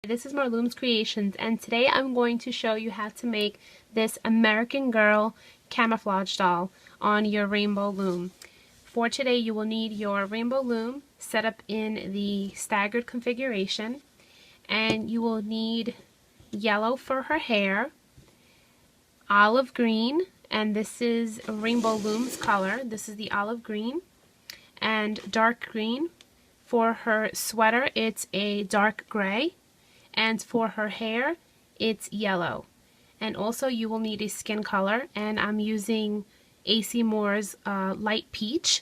This is MarloomZ Creations, and today I'm going to show you how to make this American Girl camouflage doll on your rainbow loom. For today you will need your rainbow loom set up in the staggered configuration, and you will need yellow for her hair, olive green, and this is Rainbow Loom's color. This is the olive green, and dark green. For her sweater it's a dark gray, and for her hair it's yellow. And also you will need a skin color, and I'm using AC Moore's light peach.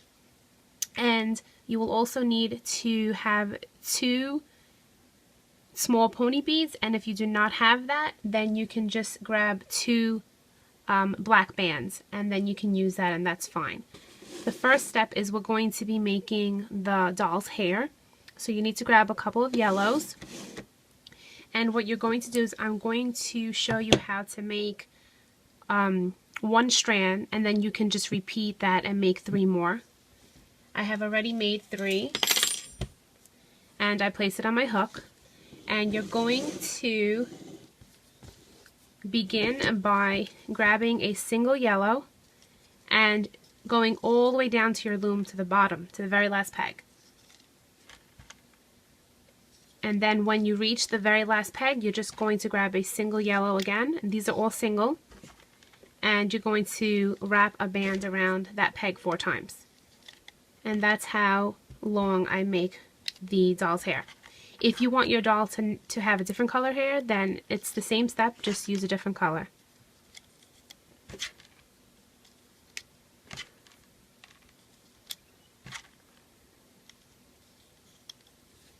And you will also need to have 2 small pony beads, and if you do not have that, then you can just grab 2 black bands, and then you can use that, and that's fine. The first step is we're going to be making the doll's hair. So you need to grab a couple of yellows, and what you're going to do is I'm going to show you how to make 1 strand, and then you can just repeat that and make 3 more. I have already made 3, and I place it on my hook, and you're going to begin by grabbing a single yellow and going all the way down to your loom to the bottom, to the very last peg. And then when you reach the very last peg, you're just going to grab a single yellow again, and these are all single, and you're going to wrap a band around that peg 4 times. And that's how long I make the doll's hair. If you want your doll to have a different color hair, then it's the same step, just use a different color.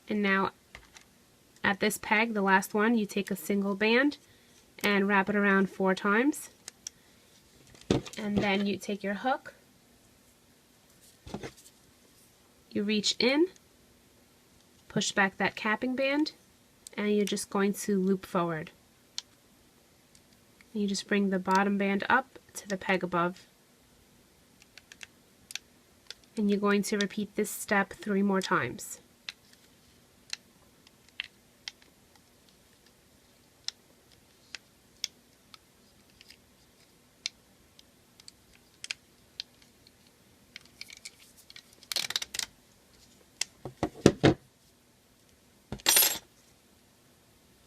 And now at this peg, the last one, you take a single band and wrap it around 4 times. And then you take your hook, you reach in, push back that capping band, and you're just going to loop forward. And you just bring the bottom band up to the peg above. And you're going to repeat this step 3 more times.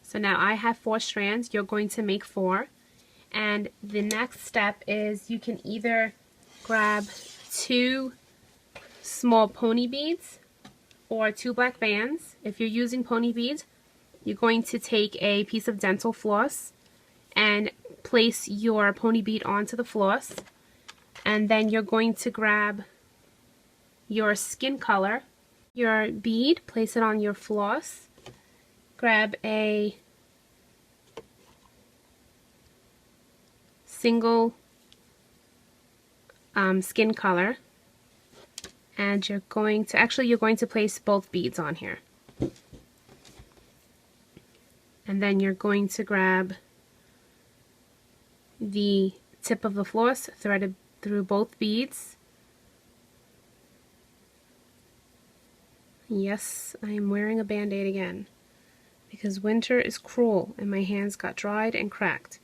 So now I have 4 strands, you're going to make 4, and the next step is you can either grab 2 small pony beads or 2 black bands. If you're using pony beads, you're going to take a piece of dental floss and place your pony bead onto the floss, and then you're going to grab your skin color, your bead, place it on your floss, grab a single skin color, and you're going to place both beads on here. And then you're going to grab the tip of the floss, threaded through both beads. Yes, I am wearing a band-aid again, because winter is cruel and my hands got dried and cracked.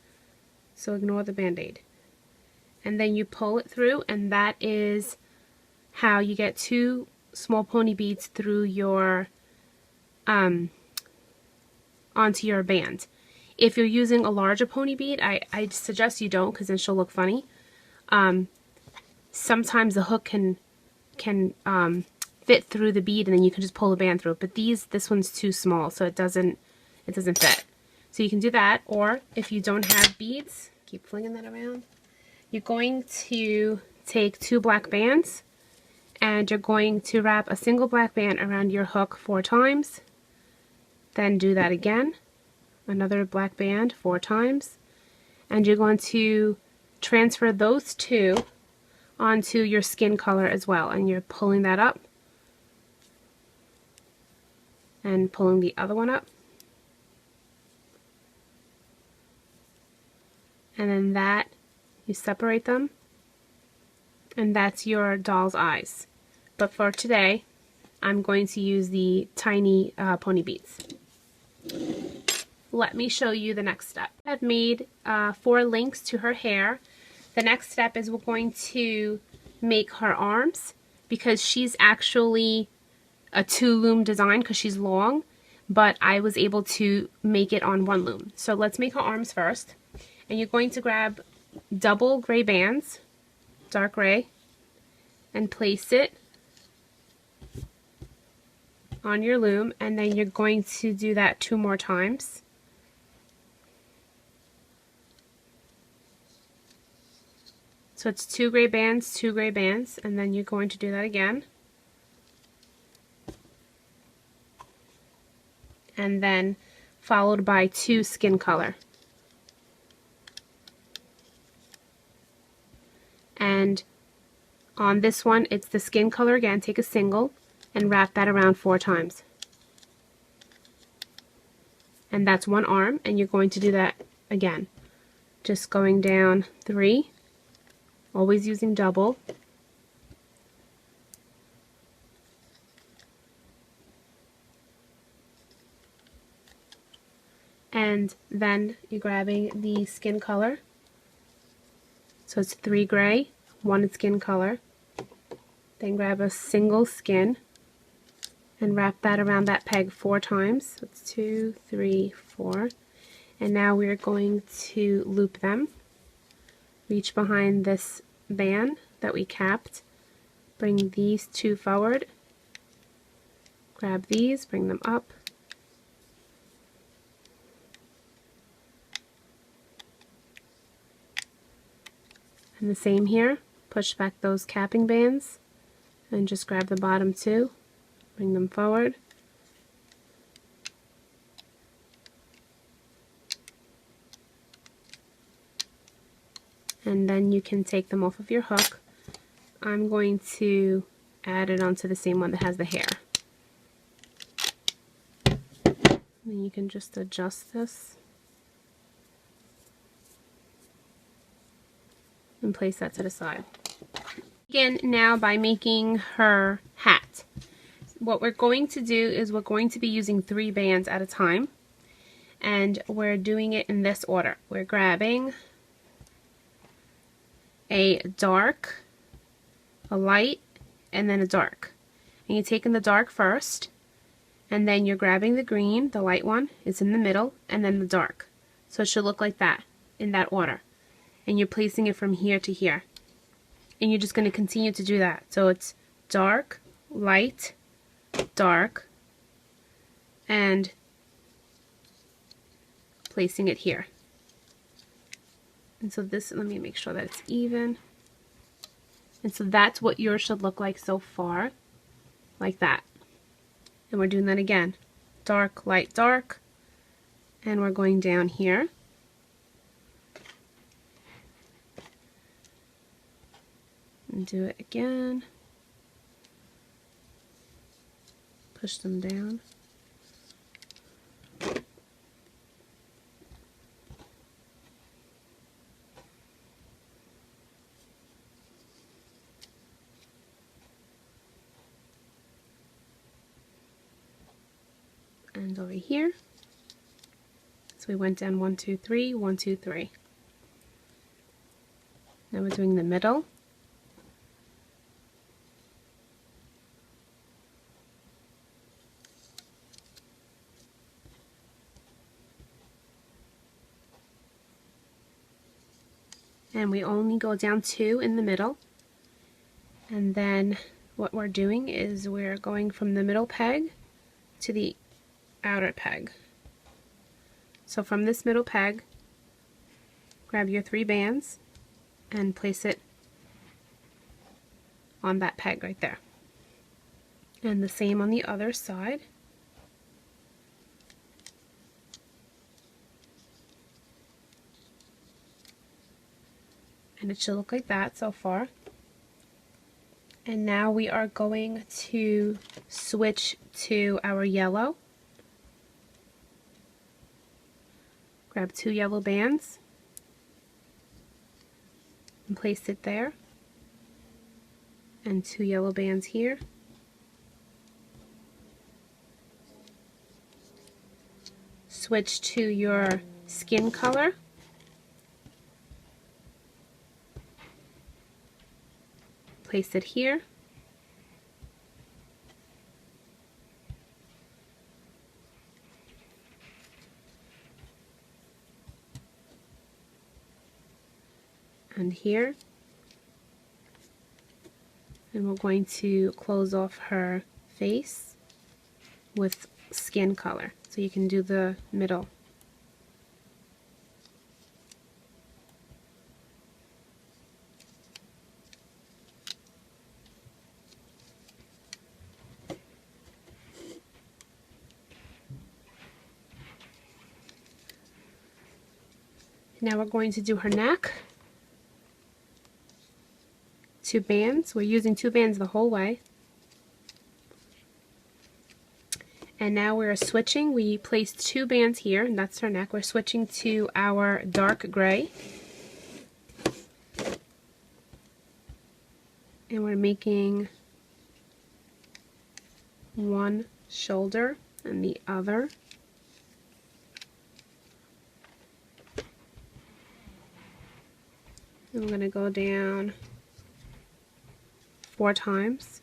So ignore the band-aid. And then you pull it through, and that is how you get 2 small pony beads through your onto your band. If you're using a larger pony bead, I suggest you don't, because then she'll look funny. Sometimes the hook can fit through the bead, and then you can just pull the band through it. But this one's too small, so it doesn't fit. So you can do that, or if you don't have beads, keep flinging that around, you're going to take 2 black bands, and you're going to wrap a single black band around your hook 4 times. Then do that again, another black band 4 times, and you're going to transfer those 2 onto your skin color as well, and you're pulling that up and pulling the other one up. And then that, you separate them, and that's your doll's eyes. But for today, I'm going to use the tiny pony beads. let me show you the next step. I've made 4 links to her hair. The next step is we're going to make her arms, because she's actually a 2 loom design because she's long, but I was able to make it on 1 loom. So let's make her arms first. And you're going to grab double gray bands, dark gray, and place it on your loom, and then you're going to do that 2 more times. So it's 2 gray bands, 2 gray bands, and then you're going to do that again. And then followed by 2 skin color. And on this one, it's the skin color again. Take a single and wrap that around 4 times. And that's 1 arm, and you're going to do that again. Just going down 3, always using double. And then you're grabbing the skin color. So it's 3 gray, 1 skin color. Then grab a single skin and wrap that around that peg 4 times. So it's 2, 3, 4. And now we're going to loop them. Reach behind this band that we capped. Bring these 2 forward. Grab these, bring them up. And the same here, push back those capping bands and just grab the bottom 2, bring them forward. And then you can take them off of your hook. I'm going to add it onto the same one that has the hair. And you can just adjust this and place that to the side. Begin now by making her hat. What we're going to do is we're going to be using 3 bands at a time, and we're doing it in this order. We're grabbing a dark, a light, and then a dark. And you're taking the dark first, and then you're grabbing the green, the light one is in the middle, and then the dark. So it should look like that, in that order. And you're placing it from here to here. And you're just going to continue to do that. So it's dark, light, dark, and placing it here. And so this, let me make sure that it's even. And so that's what yours should look like so far, like that. And we're doing that again. Dark, light, dark. And we're going down here. And do it again. Push them down. And over here. So we went down 1, 2, 3, 1, 2, 3. Now we're doing the middle. And we only go down 2 in the middle. And then what we're doing is we're going from the middle peg to the outer peg. So from this middle peg, grab your 3 bands and place it on that peg right there. And the same on the other side. And it should look like that so far. And now we are going to switch to our yellow. Grab 2 yellow bands and place it there. And 2 yellow bands here. switch to your skin color. Place it here. And here. And we're going to close off her face with skin color. So you can do the middle. Now we're going to do her neck. 2 bands. We're using 2 bands the whole way. And now we're switching. We placed 2 bands here, and that's her neck. We're switching to our dark gray. And we're making one shoulder and the other. And we're going to go down 4 times.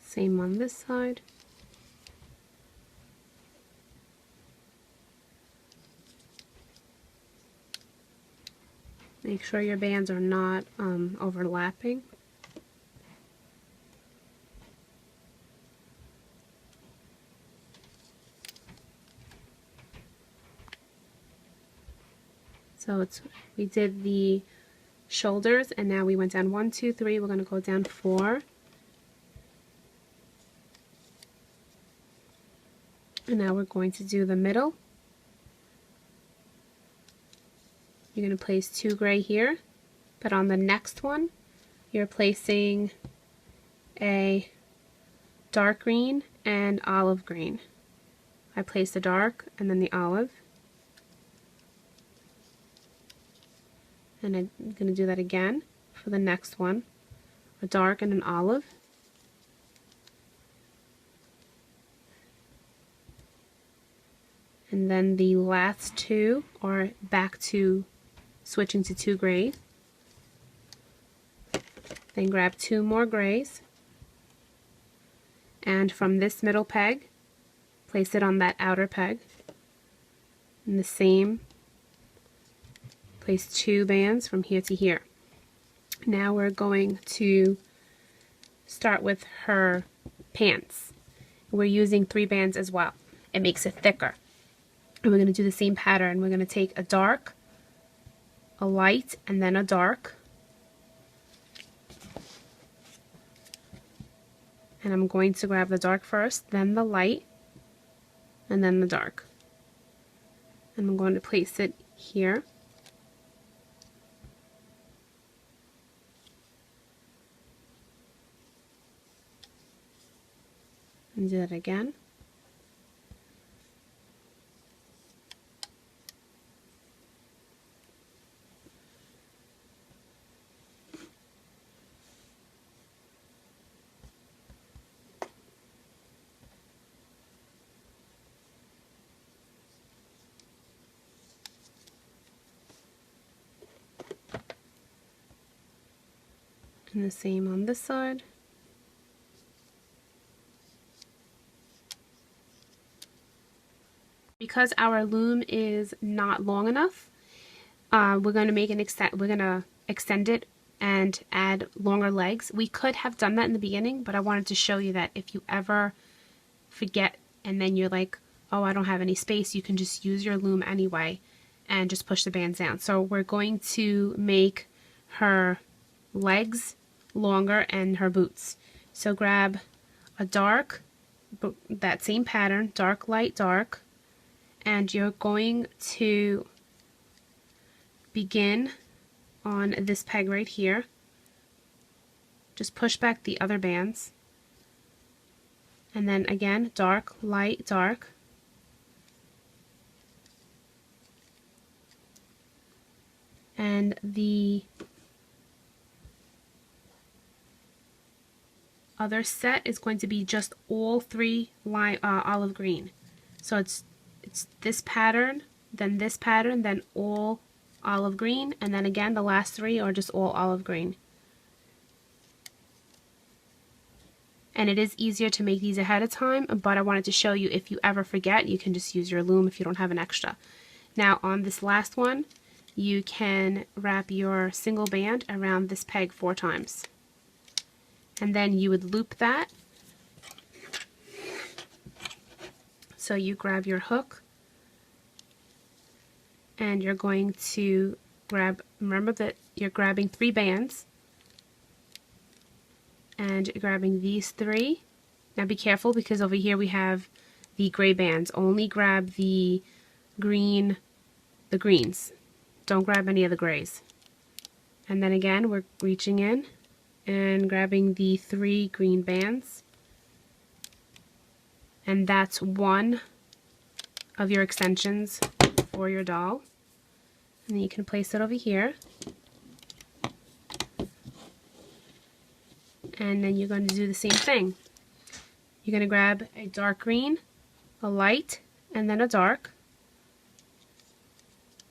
Same on this side. Make sure your bands are not overlapping. So we did the shoulders, and now we went down 1, 2, 3. We're going to go down 4. And now we're going to do the middle. You're going to place 2 gray here, but on the next one, you're placing a dark green and olive green. I placed the dark and then the olive. And I'm going to do that again for the next one, a dark and an olive. And then the last 2 are back to switching to 2 grays. Then grab 2 more grays, and from this middle peg, place it on that outer peg. And the same, place 2 bands from here to here. Now we're going to start with her pants. We're using 3 bands as well. It makes it thicker. And we're going to do the same pattern. We're going to take a dark, a light, and then a dark. And I'm going to grab the dark first, then the light, and then the dark. And I'm going to place it here. And do that again. And the same on this side. Because our loom is not long enough, we're going to make we're going to extend it and add longer legs. We could have done that in the beginning, but I wanted to show you that if you ever forget and then you're like, oh, I don't have any space, you can just use your loom anyway and just push the bands down. So we're going to make her legs longer and her boots. So grab a dark, that same pattern, dark, light, dark, and you're going to begin on this peg right here. Just push back the other bands, and then again dark, light, dark, and the other set is going to be just all three olive green. So it's this pattern, then all olive green, and then again the last three are just all olive green. And it is easier to make these ahead of time, but I wanted to show you if you ever forget, you can just use your loom if you don't have an extra. Now on this last one, you can wrap your single band around this peg 4 times. And then you would loop that. So you grab your hook and you're going to remember that you're grabbing 3 bands and you're grabbing these 3. Now be careful because over here we have the gray bands. Only grab the greens. Don't grab any of the grays. And then again we're reaching in and grabbing the 3 green bands, and that's one of your extensions for your doll. And then you can place it over here, and then you're going to do the same thing. You're going to grab a dark green, a light, and then a dark,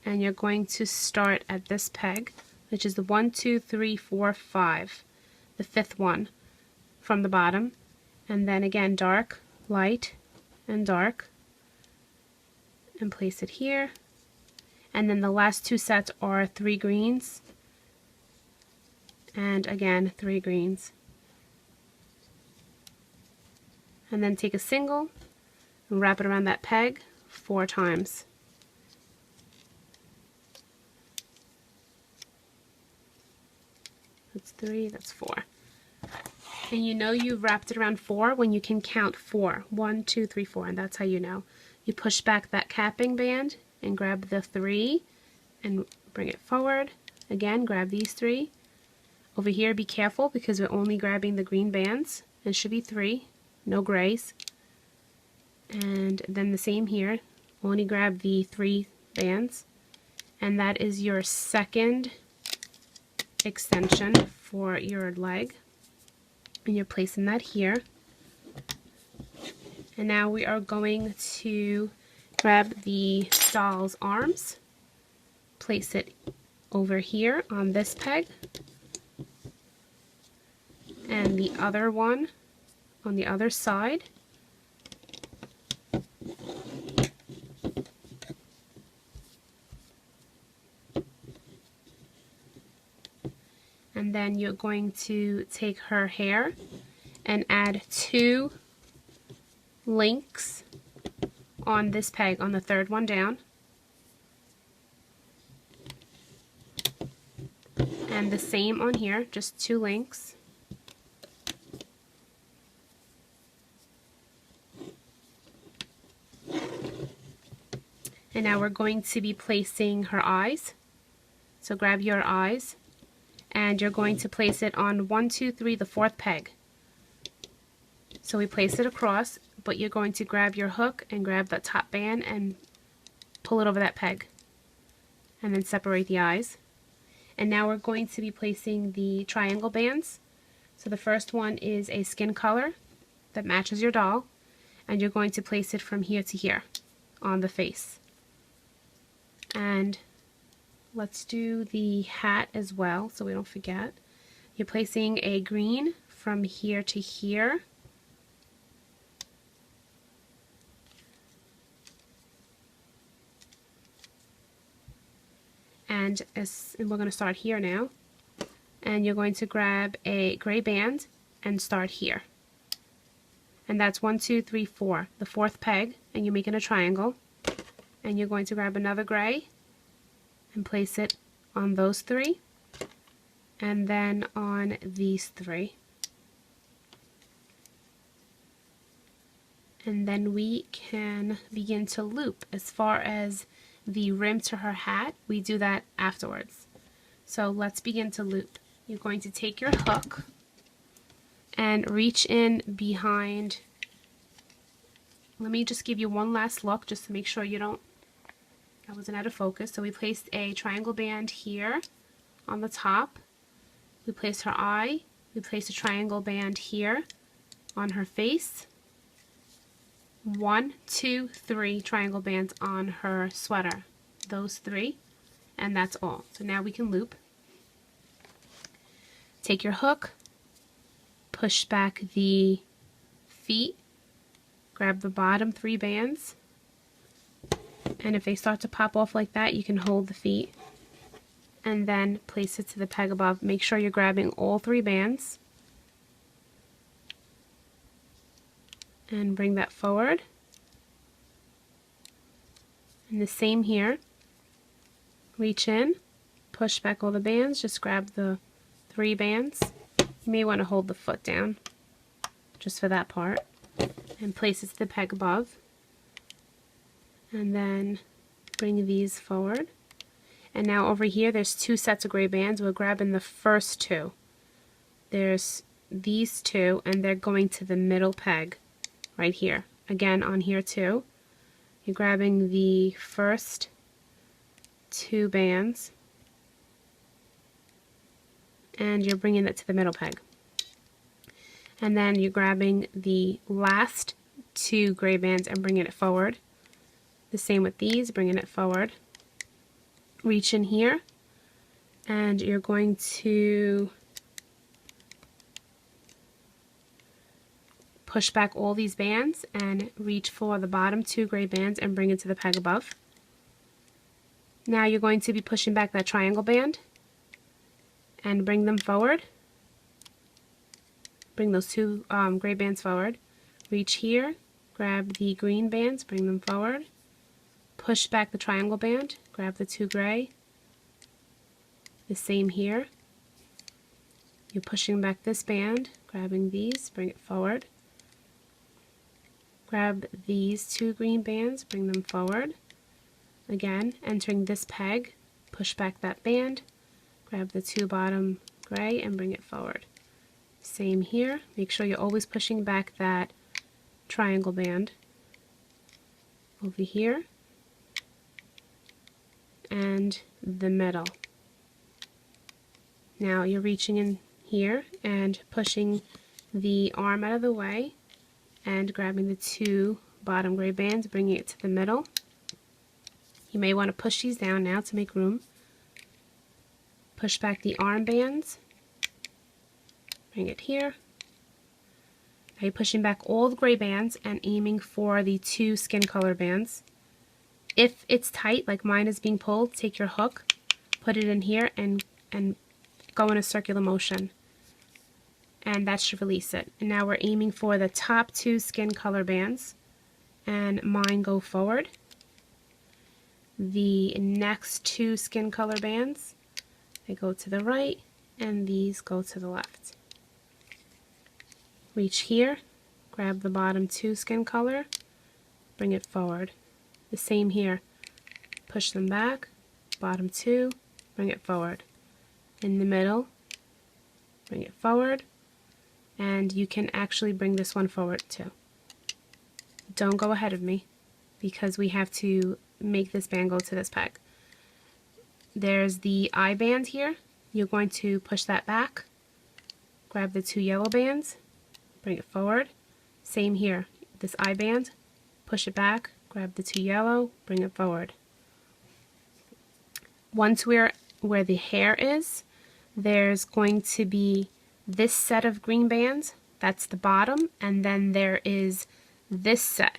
and you're going to start at this peg, which is the 1, 2, 3, 4, 5. The 5th one from the bottom, and then again dark, light, and dark, and place it here. And then the last 2 sets are 3 greens, and again 3 greens. And then take a single and wrap it around that peg 4 times. That's 3, that's 4. And you know you've wrapped it around 4 when you can count 4. 1, 2, 3, 4, and that's how you know. You push back that capping band and grab the 3 and bring it forward. Again, grab these 3. Over here, be careful because we're only grabbing the green bands. It should be 3, no grays. And then the same here, only grab the 3 bands. And that is your second extension for your leg, and you're placing that here. And now we are going to grab the doll's arms, place it over here on this peg, and the other one on the other side. And then you're going to take her hair and add 2 links on this peg, on the 3rd one down. And the same on here, just 2 links. And now we're going to be placing her eyes. So grab your eyes, and you're going to place it on 1, 2, 3, the 4th peg. So we place it across, but you're going to grab your hook and grab that top band and pull it over that peg, and then separate the eyes. And now we're going to be placing the triangle bands. So the first one is a skin color that matches your doll, and you're going to place it from here to here on the face. And let's do the hat as well so we don't forget. You're placing a green from here to here. And we're going to start here now. And you're going to grab a gray band and start here. And that's 1, 2, 3, 4, the 4th peg, and you're making a triangle. And you're going to grab another gray and place it on those 3, and then on these 3. And then we can begin to loop. As far as the rim to her hat, we do that afterwards. So let's begin to loop. You're going to take your hook and reach in behind. Let me just give you one last look just to make sure you don't That wasn't out of focus. So we placed a triangle band here on the top. We placed her eye. We placed a triangle band here on her face. 1, 2, 3 triangle bands on her sweater. Those 3, and that's all. So now we can loop. Take your hook, push back the feet, grab the bottom 3 bands, and if they start to pop off like that, you can hold the feet and then place it to the peg above. Make sure you're grabbing all 3 bands and bring that forward. And the same here. Reach in, push back all the bands, just grab the 3 bands. You may want to hold the foot down just for that part and place it to the peg above. And then bring these forward. And now over here there's 2 sets of gray bands. We're grabbing the first 2. There's these 2 and they're going to the middle peg right here. Again on here too. You're grabbing the first 2 bands and you're bringing it to the middle peg. And then you're grabbing the last 2 gray bands and bringing it forward. The same with these, bringing it forward. Reach in here and you're going to push back all these bands and reach for the bottom 2 gray bands and bring it to the peg above. Now you're going to be pushing back that triangle band and bring them forward. Bring those 2 gray bands forward. Reach here, grab the green bands, bring them forward. Push back the triangle band, grab the 2 gray. The same here. You're pushing back this band, grabbing these, bring it forward. Grab these 2 green bands, bring them forward. Again, entering this peg, push back that band, grab the 2 bottom gray and bring it forward. Same here. Make sure you're always pushing back that triangle band over here and the middle. Now you're reaching in here and pushing the arm out of the way and grabbing the 2 bottom gray bands, bringing it to the middle. You may want to push these down now to make room. Push back the arm bands, bring it here. Now you're pushing back all the gray bands and aiming for the 2 skin color bands. If it's tight, like mine is being pulled, take your hook, put it in here and go in a circular motion. And that should release it. And now we're aiming for the top 2 skin color bands, and mine go forward. The next 2 skin color bands, they go to the right, and these go to the left. Reach here, grab the bottom 2 skin color, bring it forward. The same here, push them back, bottom 2, bring it forward. In the middle, bring it forward. And you can actually bring this one forward too. Don't go ahead of me because we have to make this band go to this peg. There's the eye band here. You're going to push that back, grab the 2 yellow bands, bring it forward. Same here, this eye band, push it back, grab the 2 yellow, bring it forward. Once we're where the hair is, there's going to be this set of green bands, that's the bottom, and then there is this set.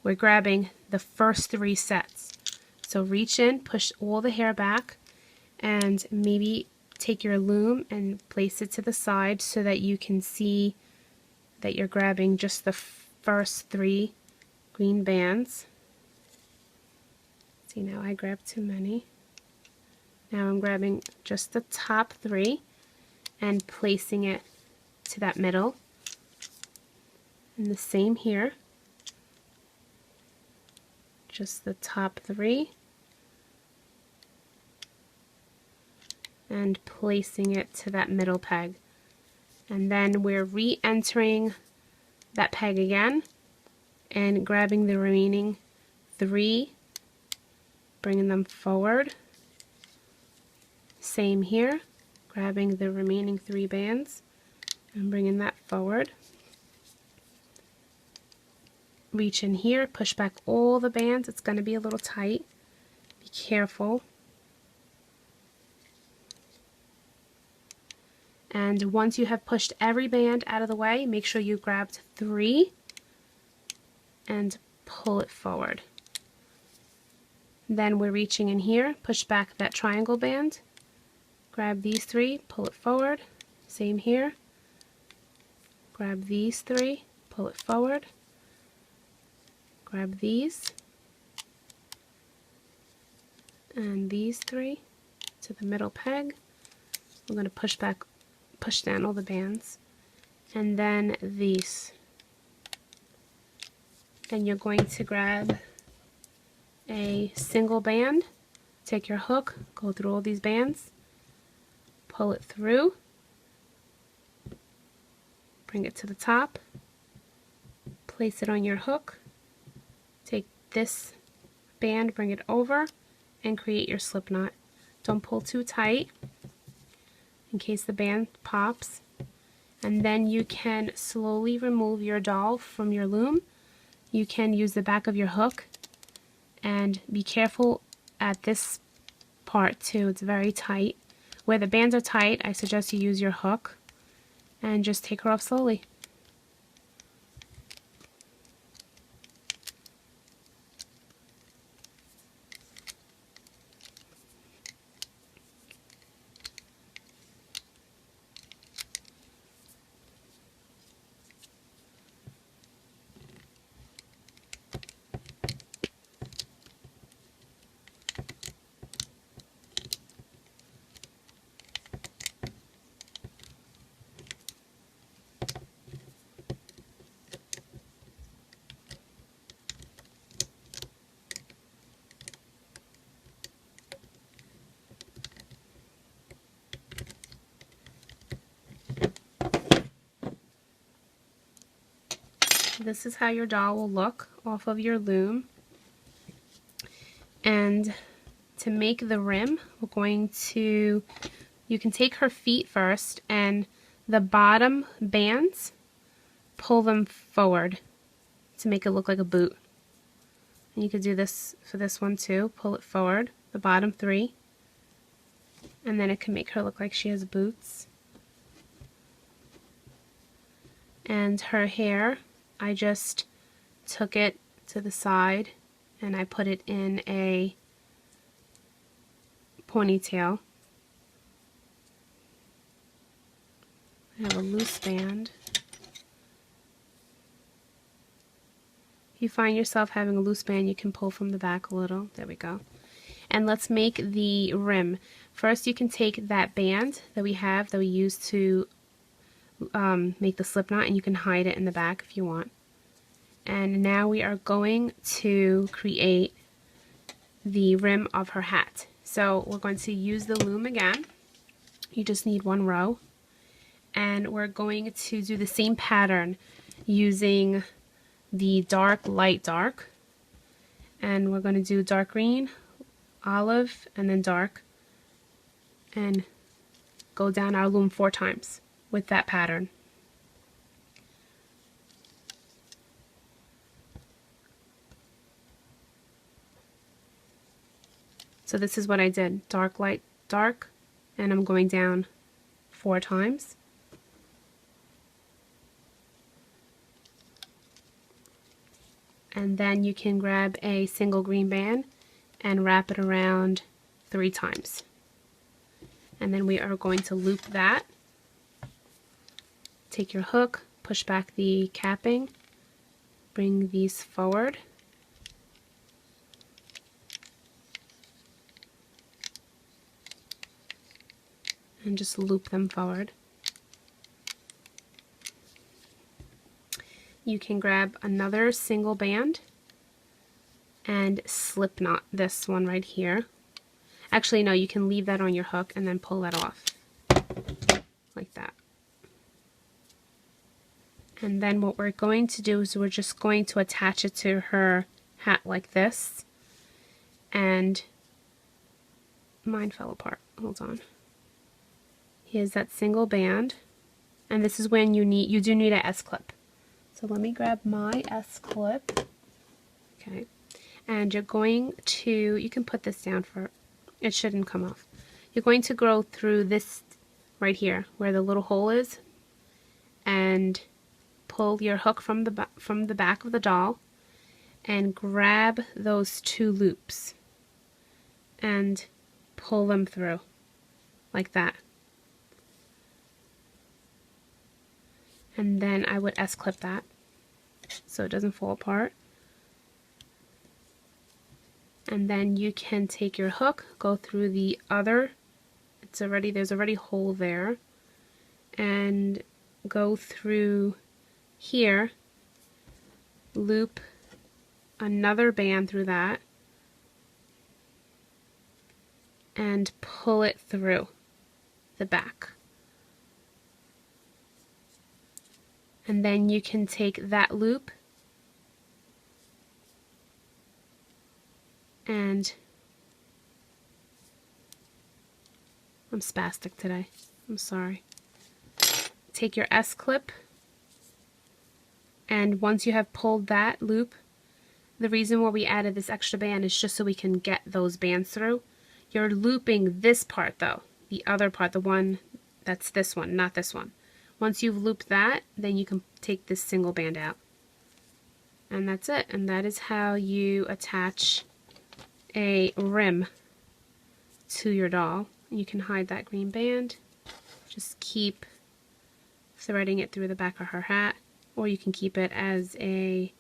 We're grabbing the first 3 sets. So reach in, push all the hair back, and maybe take your loom and place it to the side so that you can see that you're grabbing just the first 3 green bands. See, now I grabbed too many. Now I'm grabbing just the top 3 and placing it to that middle. And the same here. Just the top 3. And placing it to that middle peg. And then we're re-entering that peg again and grabbing the remaining 3 bringing them forward. Same here, grabbing the remaining 3 bands and bringing that forward. Reach in here, push back all the bands. It's going to be a little tight. Be careful. And once you have pushed every band out of the way, make sure you grabbed 3 and pull it forward. Then we're reaching in here, push back that triangle band, grab these 3, pull it forward. Same here. Grab these 3, pull it forward. Grab these and these 3 to the middle peg. We're going to push down all the bands, and then these. And you're going to grab a single band, take your hook, go through all these bands, pull it through, bring it to the top, place it on your hook, take this band, bring it over, and create your slip knot. Don't pull too tight in case the band pops. And then you can slowly remove your doll from your loom. You can use the back of your hook, and be careful at this part too. It's very tight. Where the bands are tight, I suggest you use your hook and just take her off slowly. This is how your doll will look off of your loom. And to make the rim, we're going to, you can take her feet first, and the bottom bands, pull them forward to make it look like a boot. And you could do this for this one too. Pull it forward, the bottom 3, and then it can make her look like she has boots. And her hair, I just took it to the side and I put it in a ponytail. I have a loose band. If you find yourself having a loose band, you can pull from the back a little. There we go. And let's make the rim. First, you can take that band that we have, that we use to make the slip knot, and you can hide it in the back if you want. And now we are going to create the rim of her hat. So we're going to use the loom again. You just need 1 row. And we're going to do the same pattern using the dark, light, dark. And we're going to do dark green, olive, and then dark. And go down our loom 4 times with that pattern. So this is what I did, dark, light, dark, and I'm going down 4 times. And then you can grab a single green band and wrap it around 3 times. And then we are going to loop that. Take your hook, push back the capping, bring these forward. And just loop them forward. You can grab another single band and slip knot this one right here. Actually, no, you can leave that on your hook and then pull that off like that. And then what we're going to do is we're just going to attach it to her hat like this. And mine fell apart. Hold on. Here's that single band, and this is when you do need a S-clip. So let me grab my S-clip. Okay, and you're going to, you can put this down for, it shouldn't come off. You're going to go through this right here where the little hole is, and pull your hook from the back of the doll, and grab those 2 loops and pull them through like that. And then I would S-clip that so it doesn't fall apart. And then you can take your hook, go through the other, there's already a hole there, and go through here, loop another band through that, and pull it through the back. And then you can take that loop and, I'm spastic today, I'm sorry. Take your S-clip, and once you have pulled that loop, the reason why we added this extra band is just so we can get those bands through. You're looping this part though, the other part, the one that's this one, not this one. Once you've looped that, then you can take this single band out. And that's it. And that is how you attach a rim to your doll. You can hide that green band. Just keep threading it through the back of her hat, or you can keep it as a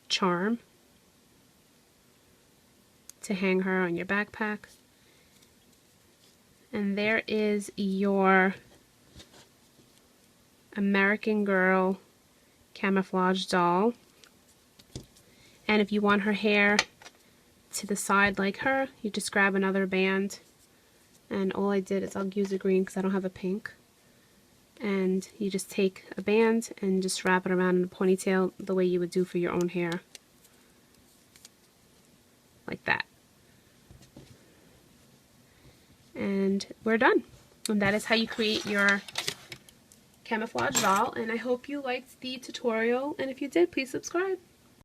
charm to hang her on your backpack. And there is your American Girl camouflage doll. And if you want her hair to the side like her, you just grab another band, and all I did is, I'll use a green because I don't have a pink, and you just take a band and just wrap it around in a ponytail the way you would do for your own hair, like that. And we're done. And that is how you create your camouflage doll. And I hope you liked the tutorial, and if you did, please subscribe.